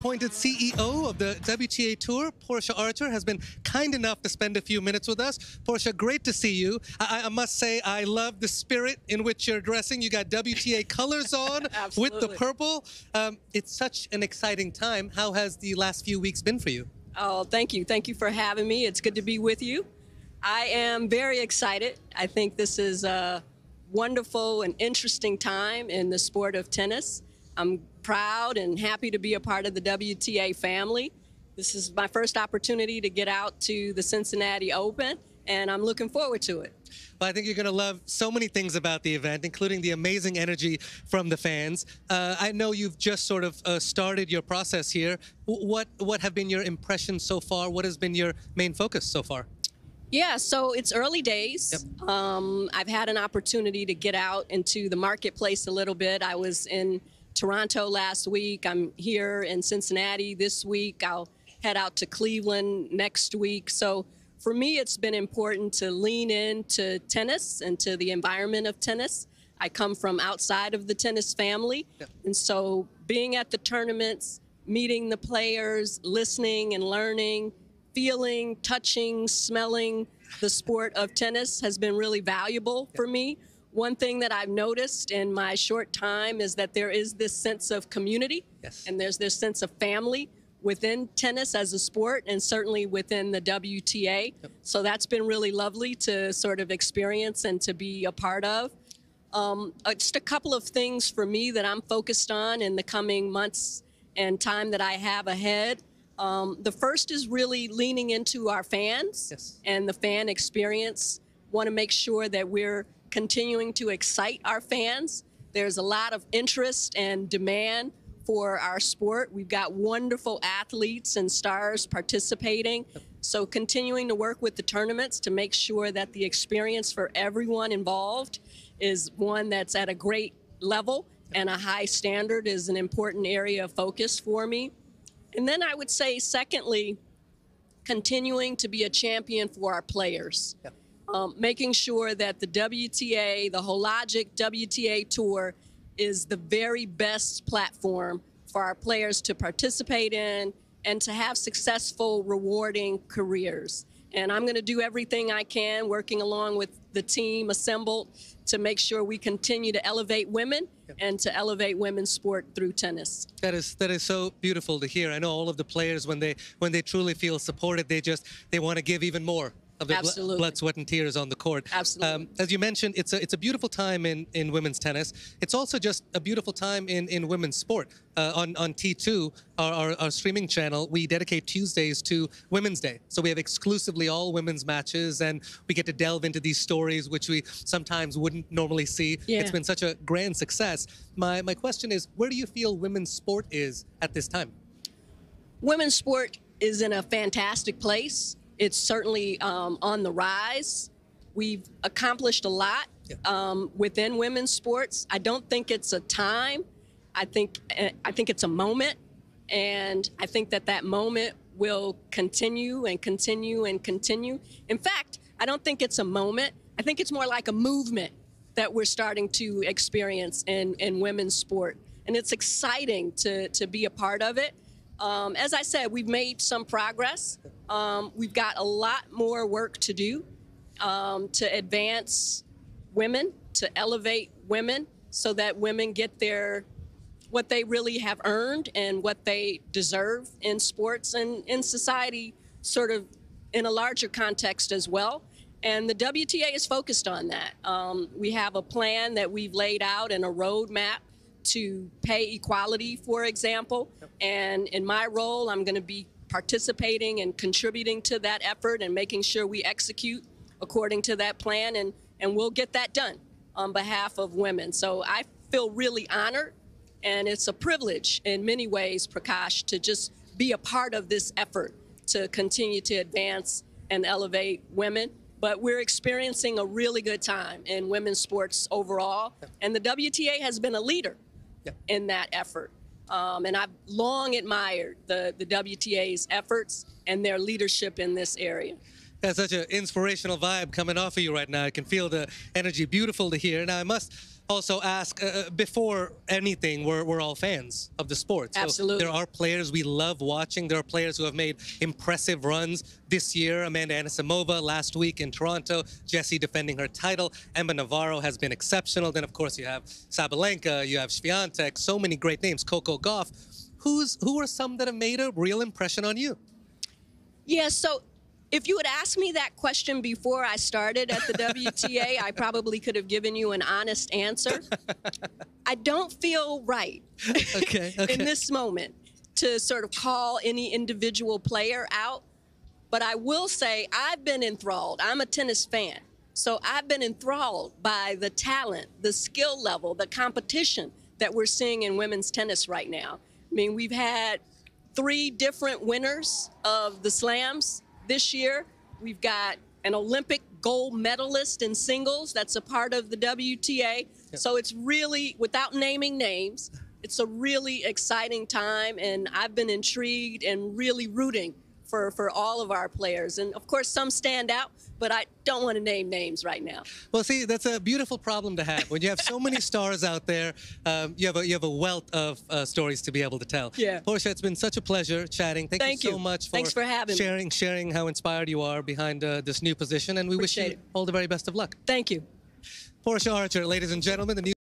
Appointed CEO of the WTA Tour, Portia Archer, has been kind enough to spend a few minutes with us. Portia, great to see you. I must say, I love the spirit in which you're dressing. You got WTA colors on with the purple. It's such an exciting time. How has the last few weeks been for you? Oh, thank you. Thank you for having me. It's good to be with you. I am very excited. I think this is a wonderful and interesting time in the sport of tennis. I'm proud and happy to be a part of the WTA family. This is my first opportunity to get out to the Cincinnati Open, and I'm looking forward to it. Well, I think you're going to love so many things about the event, including the amazing energy from the fans. I know you've just sort of started your process here. What have been your impressions so far? What has been your main focus so far? Yeah, so it's early days. Yep. I've had an opportunity to get out into the marketplace a little bit. I was in Toronto last week. I'm here in Cincinnati this week. I'll head out to Cleveland next week. So for me, it's been important to lean into tennis and to the environment of tennis. I come from outside of the tennis family. Yep. And so being at the tournaments, meeting the players, listening and learning, feeling, touching, smelling the sport of tennis has been really valuable for me. One thing that I've noticed in my short time is that there is this sense of community. Yes. And there's this sense of family within tennis as a sport, and certainly within the WTA. Yep. So that's been really lovely to sort of experience and to be a part of. Just a couple of things for me that I'm focused on in the coming months and time that I have ahead. The first is really leaning into our fans. Yes. And the fan experience. Want to make sure that we're continuing to excite our fans. There's a lot of interest and demand for our sport. We've got wonderful athletes and stars participating. So continuing to work with the tournaments to make sure that the experience for everyone involved is one that's at a great level and a high standard is an important area of focus for me. And then I would say, secondly, continuing to be a champion for our players. Yep. Making sure that the WTA, the Hologic WTA Tour, is the very best platform for our players to participate in and to have successful, rewarding careers. And I'm going to do everything I can, working along with the team assembled, to make sure we continue to elevate women. Yep. And to elevate women's sport through tennis. That is so beautiful to hear. I know all of the players, when they truly feel supported, they want to give even more of their blood, sweat, and tears on the court. Absolutely. As you mentioned, it's a beautiful time in women's tennis. It's also just a beautiful time in women's sport. On T2, our streaming channel, we dedicate Tuesdays to Women's Day. So we have exclusively all women's matches, and we get to delve into these stories, which we sometimes wouldn't normally see. Yeah. It's been such a grand success. My question is, where do you feel women's sport is at this time? Women's sport is in a fantastic place. It's certainly on the rise. We've accomplished a lot within women's sports. I don't think it's a time. I think it's a moment, and I think that moment will continue and continue and continue. In fact, I don't think it's a moment. I think it's more like a movement that we're starting to experience in women's sport, and it's exciting to be a part of it. As I said, we've made some progress. We've got a lot more work to do to advance women, to elevate women so that women get what they really have earned and what they deserve in sports and in society, sort of in a larger context as well. And the WTA is focused on that. We have a plan that we've laid out and a roadmap to pay equality, for example. Yep. And in my role, I'm going to be participating and contributing to that effort and making sure we execute according to that plan, and we'll get that done on behalf of women. So I feel really honored, and it's a privilege in many ways, Prakash, to just be a part of this effort to continue to advance and elevate women. But we're experiencing a really good time in women's sports overall, and the WTA has been a leader in that effort. And I've long admired the WTA's efforts and their leadership in this area. Got such an inspirational vibe coming off of you right now. I can feel the energy. Beautiful to hear. Now, I must also ask, before anything, we're all fans of the sport. So Absolutely. there are players we love watching. There are players who have made impressive runs this year. Amanda Anisimova last week in Toronto. Jessie defending her title. Emma Navarro has been exceptional. Then, of course, you have Sabalenka. You have Swiatek. So many great names. Coco Gauff. Who are some that have made a real impression on you? Yeah, so if you had asked me that question before I started at the WTA, I probably could have given you an honest answer. I don't feel right Okay. in this moment to sort of call any individual player out. But I will say I've been enthralled. I'm a tennis fan. So I've been enthralled by the talent, the skill level, the competition that we're seeing in women's tennis right now. I mean, we've had 3 different winners of the slams this year. We've got an Olympic gold medalist in singles that's a part of the WTA. Yep. So it's really, without naming names, it's a really exciting time, and I've been intrigued and really rooting for all of our players. And of course, some stand out, but I don't want to name names right now. Well, see, that's a beautiful problem to have. When you have so many stars out there, you have a wealth of stories to be able to tell. Yeah. Portia, it's been such a pleasure chatting. Thank you so much Thanks for having me. sharing how inspired you are behind this new position, and we wish Appreciate you it. all the very best of luck. Thank you. Portia Archer, ladies and gentlemen, the new